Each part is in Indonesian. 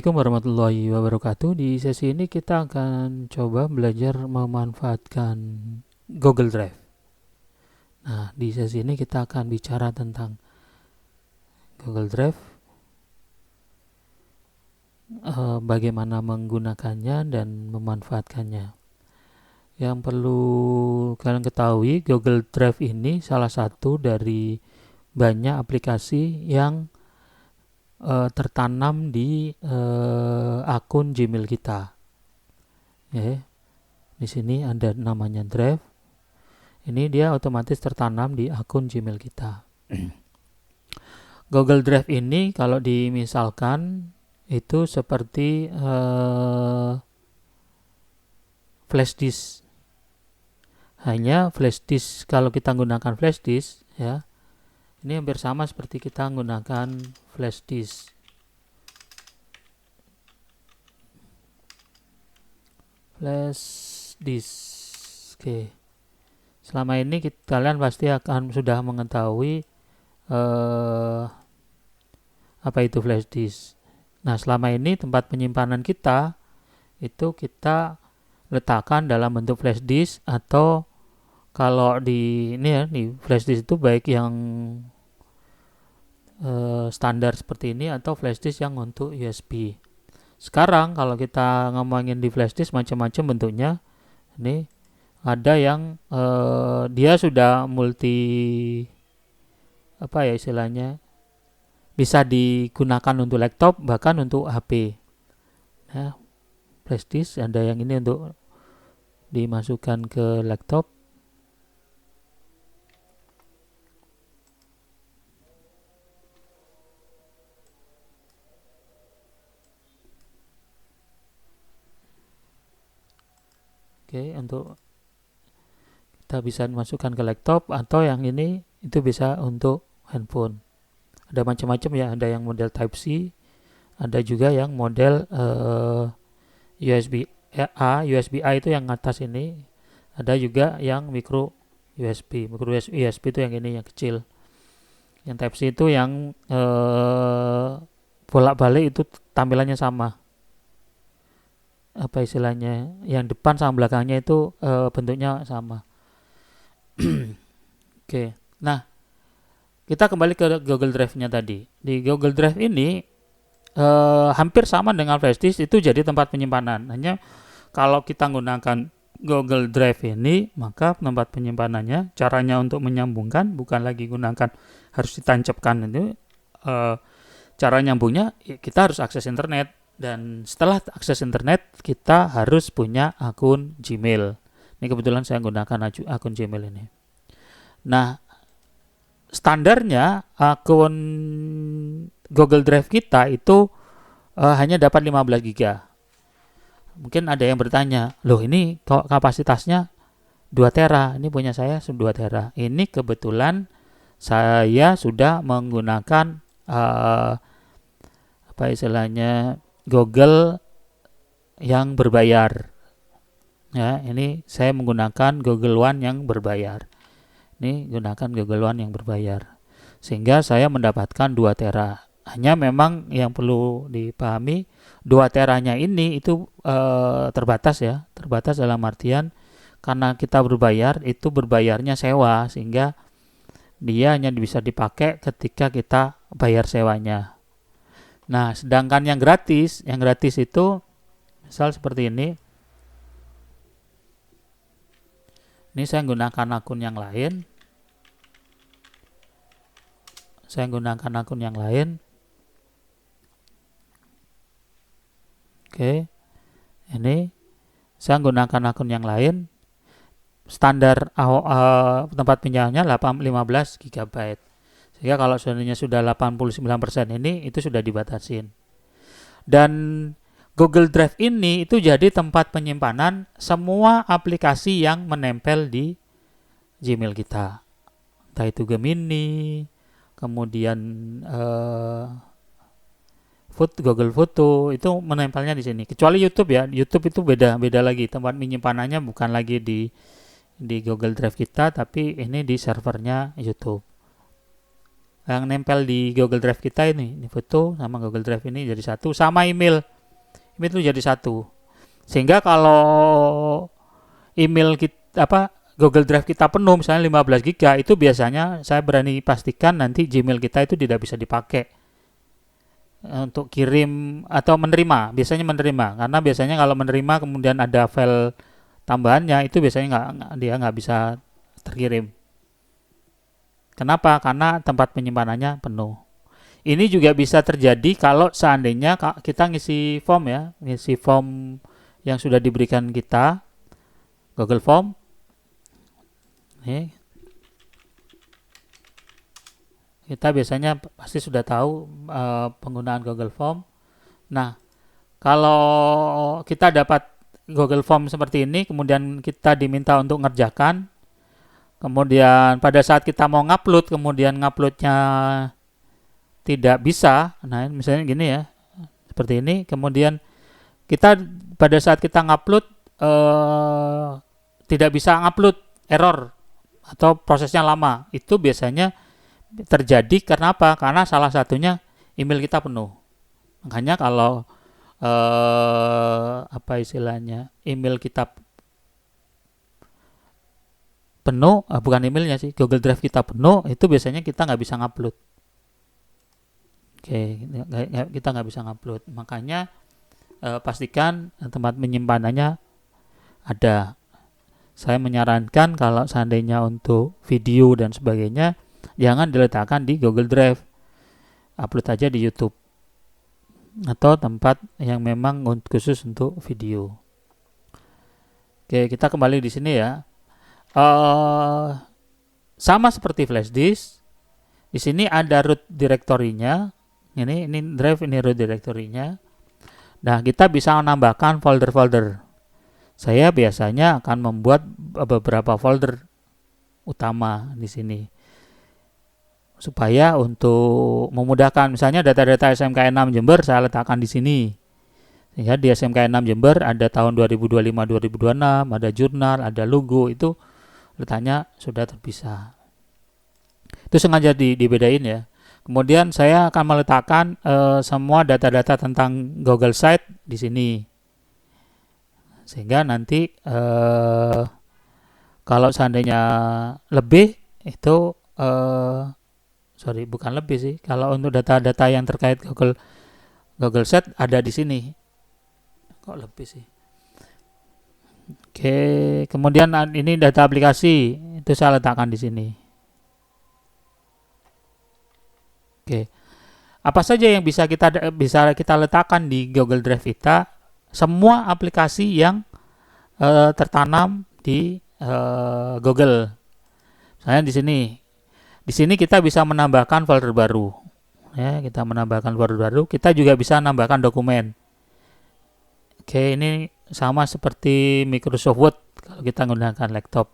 Assalamualaikum warahmatullahi wabarakatuh. Di sesi ini kita akan coba belajar memanfaatkan Google Drive. Nah, di sesi ini kita akan bicara tentang Google Drive, bagaimana menggunakannya dan memanfaatkannya. Yang perlu kalian ketahui, Google Drive ini salah satu dari banyak aplikasi yang tertanam di akun Gmail kita. Ya, di sini ada namanya Drive. Ini dia otomatis tertanam di akun Gmail kita. Google Drive ini kalau dimisalkan itu seperti flash disk. Hanya flash disk, kalau kita menggunakan flash disk ya, ini hampir sama seperti kita menggunakan flash disk. Flash disk. Oke. Selama ini kalian pasti akan sudah mengetahui apa itu flash disk. Nah, selama ini tempat penyimpanan kita itu kita letakkan dalam bentuk flash disk, atau kalau di ini ya, di flash disk itu baik yang standar seperti ini atau flash disk yang untuk USB. Sekarang kalau kita ngomongin di flash disk macam-macam bentuknya. Ini ada yang dia sudah multi apa ya istilahnya, bisa digunakan untuk laptop bahkan untuk HP. Nah, flash disk ada yang ini untuk dimasukkan ke laptop. Oke, untuk kita bisa masukkan ke laptop, atau yang ini itu bisa untuk handphone. Ada macam-macam ya, ada yang model Type C, ada juga yang model USB A, USB A itu yang atas ini. Ada juga yang micro USB. Micro USB itu yang ini, yang kecil. Yang Type C itu yang bolak-balik itu tampilannya sama. Apa istilahnya? Yang depan sama belakangnya itu bentuknya sama. Oke. Nah, kita kembali ke Google Drive-nya tadi. Di Google Drive ini hampir sama dengan flash disk, itu jadi tempat penyimpanan. Hanya kalau kita menggunakan Google Drive ini, maka tempat penyimpanannya, caranya untuk menyambungkan bukan lagi gunakan harus ditancapkan itu. Cara nyambungnya kita harus akses internet, dan setelah akses internet kita harus punya akun Gmail. Ini kebetulan saya menggunakan akun Gmail ini. Nah, standarnya akun Google Drive kita itu hanya dapat 15 GB. Mungkin ada yang bertanya, loh ini kok kapasitasnya 2 tera, ini punya saya 2 tera. Ini kebetulan saya sudah menggunakan apa istilahnya, Google yang berbayar. Ya, ini saya menggunakan Google One yang berbayar. Ini gunakan Google One yang berbayar. Sehingga saya mendapatkan 2 tera. Hanya memang yang perlu dipahami, 2 teranya ini itu terbatas ya. Terbatas dalam artian karena kita berbayar, itu berbayarnya sewa, sehingga dia hanya bisa dipakai ketika kita bayar sewanya. Nah, sedangkan yang gratis itu misal seperti ini. Ini saya gunakan akun yang lain. Oke. Ini saya gunakan akun yang lain. Standar tempat pinjamnya 15 GB. Sehingga kalau seandainya sudah 89% ini, itu sudah dibatasin. Dan Google Drive ini itu jadi tempat penyimpanan semua aplikasi yang menempel di Gmail kita. Entah itu Gemini, kemudian Google Foto, itu menempelnya di sini. Kecuali YouTube ya. YouTube itu beda lagi. Tempat penyimpanannya bukan lagi di Google Drive kita, tapi ini di servernya YouTube. yang nempel di Google Drive kita ini foto sama Google Drive ini jadi satu, sama email itu jadi satu. Sehingga kalau email kita Google Drive kita penuh misalnya 15 GB, itu biasanya saya berani pastikan nanti Gmail kita itu tidak bisa dipakai untuk kirim atau menerima. Biasanya menerima, karena biasanya kalau menerima kemudian ada file tambahannya, itu biasanya dia nggak bisa terkirim. Kenapa? Karena tempat penyimpanannya penuh. Ini juga bisa terjadi kalau seandainya kita ngisi form ngisi form yang sudah diberikan kita, Google Form. Nih, kita biasanya pasti sudah tahu penggunaan Google Form. Nah, kalau kita dapat Google Form seperti ini, kemudian kita diminta untuk ngerjakan, kemudian pada saat kita mau ngupload, kemudian nguploadnya tidak bisa, nah misalnya gini ya, seperti ini, kemudian kita pada saat kita ngupload tidak bisa ngupload, error atau prosesnya lama. Itu biasanya terjadi karena apa? Karena salah satunya email kita penuh. Makanya kalau email kita penuh, bukan emailnya sih, Google Drive kita penuh, itu biasanya kita nggak bisa ngupload. Oke, kita nggak bisa ngupload. Makanya pastikan tempat penyimpanannya ada. Saya menyarankan kalau seandainya untuk video dan sebagainya, jangan diletakkan di Google Drive, upload aja di YouTube atau tempat yang memang khusus untuk video. Oke, kita kembali di sini ya. Sama seperti flash disk, di sini ada root directory-nya. Ini drive, ini root directory-nya. Nah, kita bisa menambahkan folder-folder. Saya biasanya akan membuat beberapa folder utama di sini supaya untuk memudahkan, misalnya data-data SMK 6 Jember saya letakkan di sini. Sehingga di SMK 6 Jember ada tahun 2025-2026, ada jurnal, ada logo, itu letaknya sudah terpisah. Itu sengaja dibedain ya. Kemudian saya akan meletakkan semua data-data tentang Google Site di sini. Sehingga nanti kalau seandainya lebih itu bukan lebih sih. Kalau untuk data-data yang terkait Google Site ada di sini. Kok lebih sih? Oke, kemudian ini data aplikasi itu saya letakkan di sini. Oke. Apa saja yang bisa kita letakkan di Google Drive kita? Semua aplikasi yang tertanam di Google. Misalnya di sini kita bisa menambahkan folder baru. Ya, kita menambahkan folder baru. Kita juga bisa menambahkan dokumen. Oke, ini sama seperti Microsoft Word kalau kita menggunakan laptop.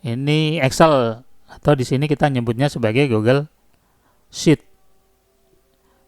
Ini Excel atau di sini kita nyebutnya sebagai Google Sheet.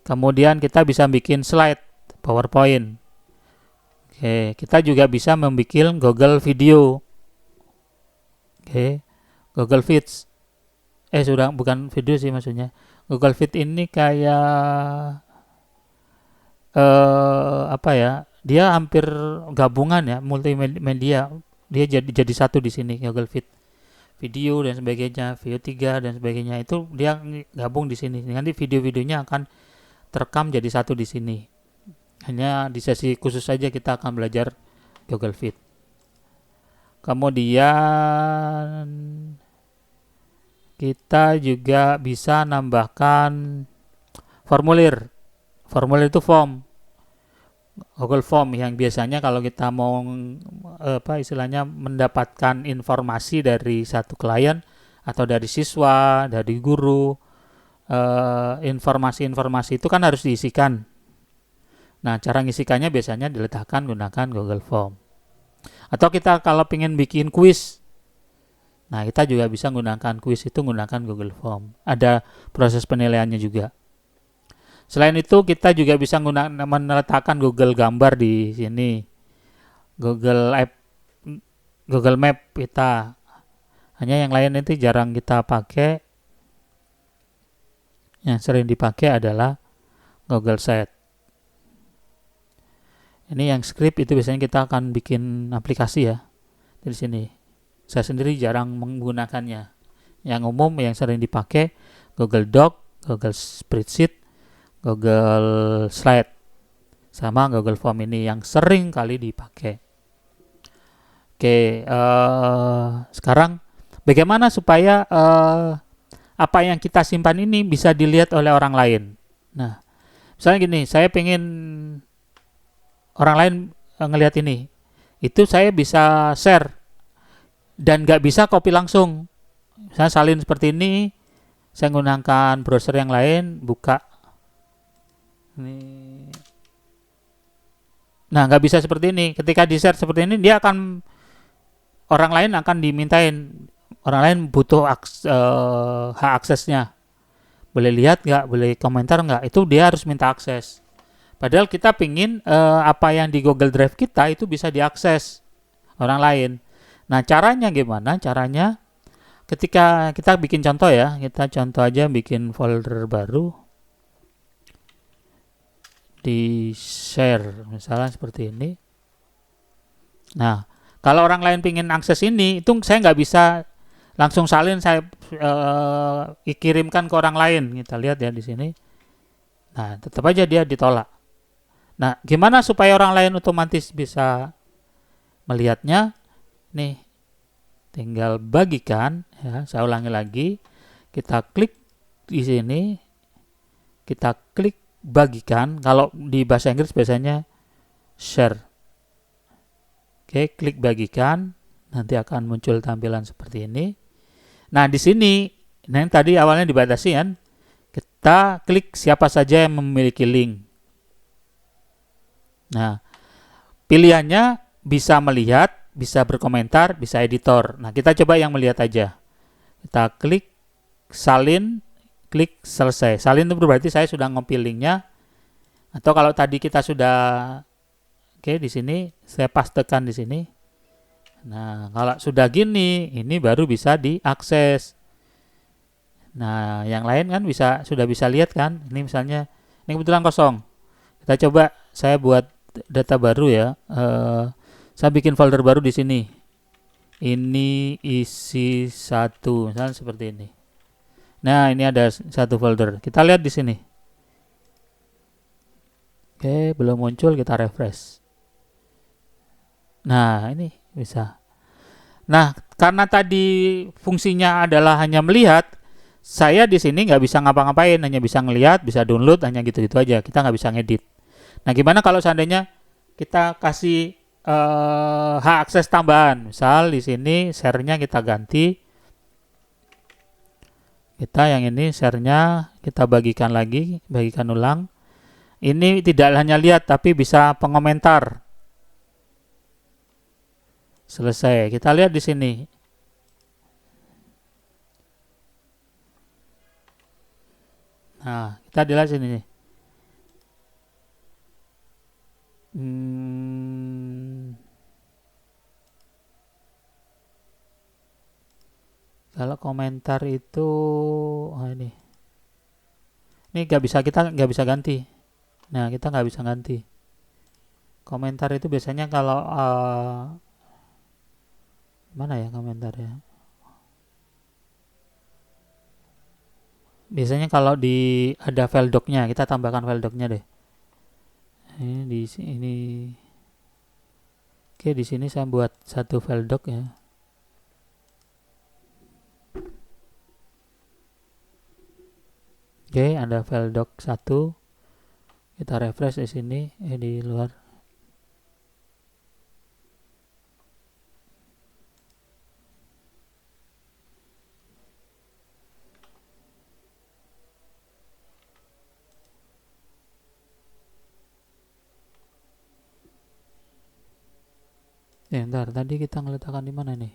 Kemudian kita bisa bikin slide, PowerPoint. Oke, kita juga bisa membuat Google Video. Oke, Google Feeds. Bukan video sih maksudnya. Google Feed ini kayak dia hampir gabungan ya, multimedia. Dia jadi satu di sini, Google Feed. Video dan sebagainya, VO3 dan sebagainya, itu dia gabung di sini. Nanti video-videonya akan terekam jadi satu di sini. Hanya di sesi khusus saja kita akan belajar Google Feed. Kemudian kita juga bisa nambahkan formulir. Formulir itu form. Google Form yang biasanya kalau kita mau mendapatkan informasi dari satu klien atau dari siswa, dari guru, informasi-informasi itu kan harus diisikan. Nah, cara ngisikannya biasanya diletakkan gunakan Google Form. Atau kita kalau ingin bikin kuis, nah kita juga bisa menggunakan kuis itu menggunakan Google Form. Ada proses penilaiannya juga. Selain itu kita juga bisa meletakkan Google Gambar di sini, Google Map kita. Hanya yang lain itu jarang kita pakai. yang sering dipakai adalah Google Sheet. Ini yang script itu biasanya kita akan bikin aplikasi ya. Dari sini. Saya sendiri jarang menggunakannya. Yang umum yang sering dipakai Google Doc, Google Spreadsheet, Google Slide, sama Google Form ini yang sering kali dipakai. Oke, sekarang bagaimana supaya apa yang kita simpan ini bisa dilihat oleh orang lain? Nah, misalnya gini, saya pengen orang lain ngelihat ini, itu saya bisa share dan nggak bisa copy langsung. Misalnya salin seperti ini, saya menggunakan browser yang lain, buka. Nah, nggak bisa seperti ini. Ketika di share seperti ini, dia akan orang lain akan dimintain, orang lain butuh hak aksesnya. Boleh lihat nggak, boleh komentar nggak, itu dia harus minta akses. Padahal kita pingin apa yang di Google Drive kita itu bisa diakses orang lain. Nah, caranya gimana? Caranya ketika kita bikin contoh ya, kita contoh aja bikin folder baru di share, misalnya seperti ini. Nah, kalau orang lain pingin akses ini, itu saya nggak bisa langsung salin, saya kirimkan ke orang lain. Kita lihat ya di sini. Nah, tetap aja dia ditolak. Nah, gimana supaya orang lain otomatis bisa melihatnya? Nih, tinggal bagikan. Ya, saya ulangi lagi. Kita klik di sini. Kita klik bagikan. Kalau di bahasa Inggris biasanya share. Oke, klik bagikan, nanti akan muncul tampilan seperti ini. Nah, di sini, yang tadi awalnya dibatasi kan, kita klik siapa saja yang memiliki link. Nah, pilihannya bisa melihat, bisa berkomentar, bisa editor. Nah, kita coba yang melihat aja. Kita klik salin, klik selesai. Salin itu berarti saya sudah nge-copy linknya. Atau kalau tadi kita sudah oke, di sini saya pastekan di sini. Nah, kalau sudah gini, ini baru bisa diakses. Nah, yang lain kan sudah bisa lihat kan? Ini misalnya, ini kebetulan kosong. Kita coba, saya buat data baru ya. Saya bikin folder baru di sini. Ini isi 1, misalnya seperti ini. Nah, ini ada satu folder. Kita lihat di sini. Oke, belum muncul, kita refresh. Nah, ini bisa. Nah, karena tadi fungsinya adalah hanya melihat, saya di sini nggak bisa ngapa-ngapain, hanya bisa ngelihat, bisa download, hanya gitu-gitu aja. Kita nggak bisa ngedit. Nah, gimana kalau seandainya kita kasih hak akses tambahan? Misal di sini share-nya kita ganti. Kita yang ini share-nya kita bagikan lagi, bagikan ulang. Ini tidak hanya lihat, tapi bisa pengomentar. Selesai. Kita lihat di sini. Nah, kita lihat sini nih. Kalau komentar itu ini kita nggak bisa ganti. Nah, kita nggak bisa ganti. Komentar itu biasanya kalau mana ya komentar ya? Biasanya kalau ada file doc-nya, kita tambahkan file doc-nya deh. Ini di sini. Oke, di sini saya buat satu file doc ya. Oke, ada file doc 1. Kita refresh di sini, di luar. Ntar tadi kita ngeletakkan di mana nih?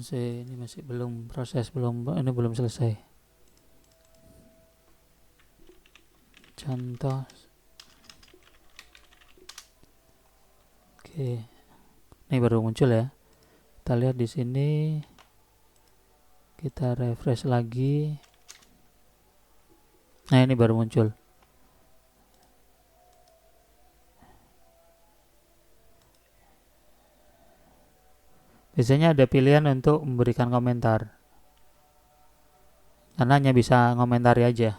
Ini masih belum proses, ini belum selesai. Contoh. Oke. Ini baru muncul ya. Kita lihat di sini. Kita refresh lagi. Nah, ini baru muncul. Biasanya ada pilihan untuk memberikan komentar. Karena hanya bisa ngomentari aja.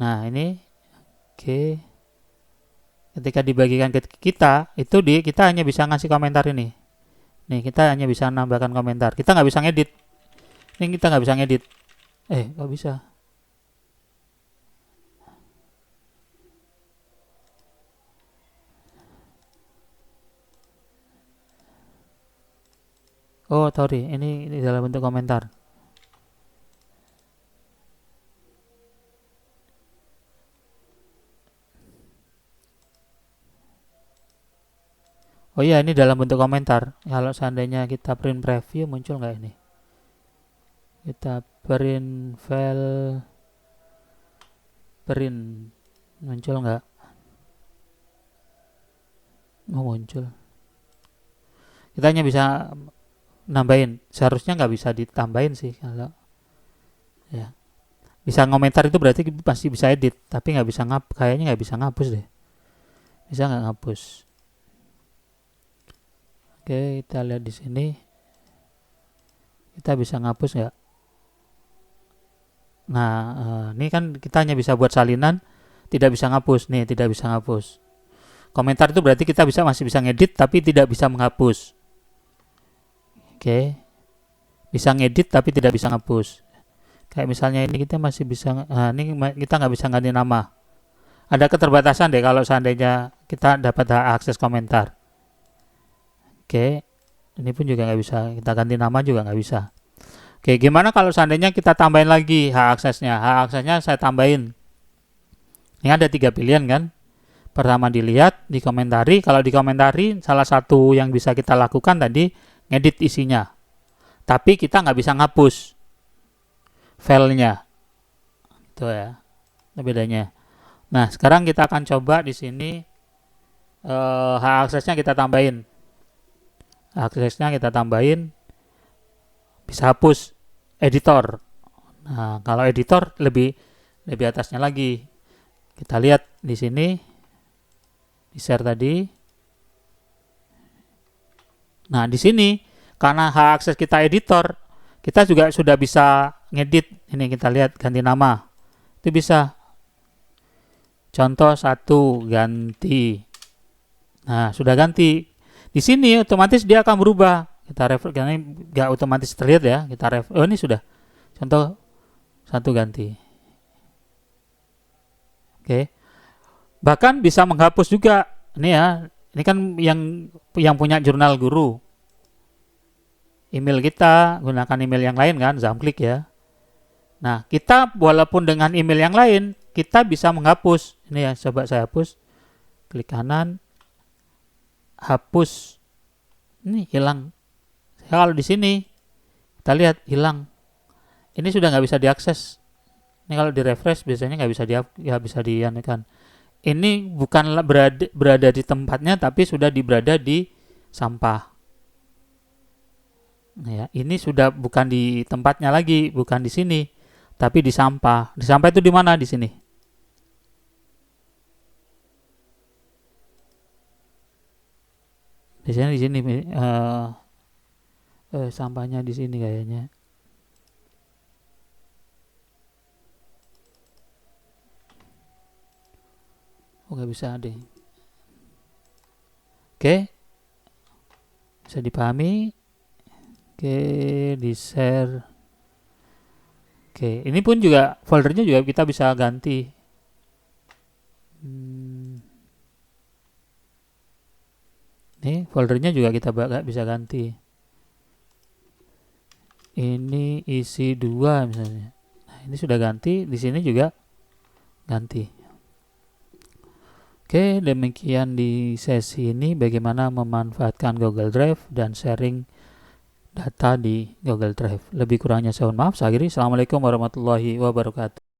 Nah, ini oke. Ketika dibagikan ke kita, itu kita hanya bisa ngasih komentar ini. Nih, kita hanya bisa nambahkan komentar. Kita nggak bisa ngedit. Ini kita nggak bisa ngedit. Kok bisa? Oh, sorry. Ini dalam bentuk komentar. Oh iya, ini dalam bentuk komentar. Kalau seandainya kita print preview, muncul nggak ini? Kita print file, print, muncul nggak? Oh, muncul. Kita hanya bisa nambahin. Seharusnya nggak bisa ditambahin sih kalau ya. Bisa ngomentar itu berarti pasti bisa edit, tapi nggak bisa kayaknya nggak bisa ngapus deh. Bisa nggak ngapus? Oke, kita lihat di sini. Kita bisa ngapus nggak? Nah, ini kan kita hanya bisa buat salinan, tidak bisa ngapus. Nih, tidak bisa ngapus. Komentar itu berarti kita masih bisa ngedit, tapi tidak bisa menghapus. Oke, bisa ngedit tapi tidak bisa ngapus. Kayak misalnya ini kita masih bisa, ini kita nggak bisa ganti nama. Ada keterbatasan deh kalau seandainya kita dapat hak akses komentar. Oke, ini pun juga nggak bisa. Kita ganti nama juga nggak bisa. Oke, gimana kalau seandainya kita tambahin lagi hak aksesnya? Hak aksesnya saya tambahin. Ini ada 3 pilihan kan? Pertama dilihat, dikomentari. Kalau dikomentari, salah satu yang bisa kita lakukan tadi ngedit isinya. Tapi kita nggak bisa ngapus filenya. Itu ya, itu bedanya. Nah, sekarang kita akan coba di sini hak aksesnya kita tambahin. Aksesnya kita tambahin, bisa hapus editor. Nah, kalau editor lebih atasnya lagi. Kita lihat di sini, di share tadi. Nah, di sini karena hak akses kita editor, kita juga sudah bisa ngedit. Ini kita lihat ganti nama. Itu bisa. Contoh 1 ganti. Nah, sudah ganti. Di sini otomatis dia akan berubah. Kita refresh, karena nggak otomatis terlihat ya. Kita refresh. Oh, ini sudah. Contoh 1 ganti. Oke. Bahkan bisa menghapus juga. Ini ya. Ini kan yang punya jurnal guru. Email kita gunakan email yang lain kan, Zamklik ya. Nah, kita walaupun dengan email yang lain, kita bisa menghapus. Ini ya, coba saya hapus. Klik kanan. Hapus. Ini hilang. Kalau di sini kita lihat hilang. Ini sudah nggak bisa diakses. Ini kalau di refresh biasanya nggak bisa dianukan. Ini bukan berada di tempatnya, tapi sudah berada di sampah. Nah, ya, ini sudah bukan di tempatnya lagi, bukan di sini, tapi di sampah. Di sampah itu di mana di sini? Biasanya di sini. Sampahnya di sini kayaknya. Oh, nggak bisa deh. Oke, bisa dipahami. Oke, di share. Oke, ini pun juga foldernya juga kita bisa ganti. Nih, foldernya juga kita bisa ganti. Ini isi 2 misalnya. Nah, ini sudah ganti, di sini juga ganti. Oke, demikian di sesi ini bagaimana memanfaatkan Google Drive dan sharing data di Google Drive. Lebih kurangnya saya mohon maaf. Saya akhiri. Assalamualaikum warahmatullahi wabarakatuh.